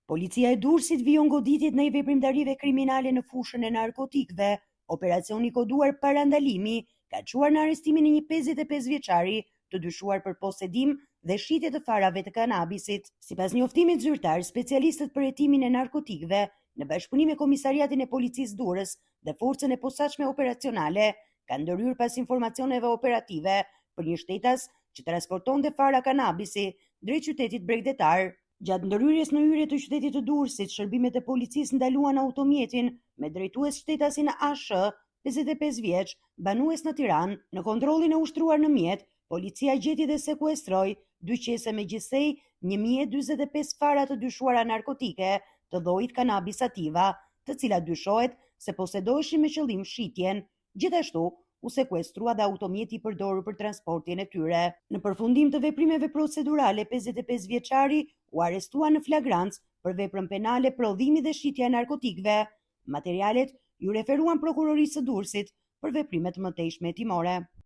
Policia e Durrësit vijon goditjet në veprimtarive kriminale në fushën e narkotikëve. Operacioni koduar Parandalimi ka çuar në arrestimin e një 55 vjeçari të dyshuar për posedim dhe shitje të farave të kanabisit. Sipas njoftimit zyrtar, specialistët për hetimin e narkotikëve në bashkëpunim me Komisariatin e Policisë Durrës dhe forcën e posaçme operacionale kanë ndërhyrë pas informacioneve operative për një shtetas që transportonte fara kanabisi drejt qytetit bregdetar. Gjatë ndërhyrjes në hyrje të qytetit të Durrësit, shërbimet e policisë ndaluan automjetin me drejtues shtetasin ASH, 55 vjeç, banues në Tiranë. Në kontrollin e ushtruar në mjet, policia gjeti dhe sekuestroi 2 qese me gjithsej 1045 fara të dyshuara narkotike të llojit cannabis sativa, të cilat dyshohet se posedoheshin me qëllim shitjen. Gjithashtu, u sekuestrua dhe automjeti i përdorur për transportin e tyre. Në përfundim të veprimeve procedurale, 55 vjeçari u arrestua në flagrancë për veprën penale prodhimi dhe shitja e narkotikëve. Materialet ju referuan prokurorisë së Durrësit për veprimet mëtejshme hetimore.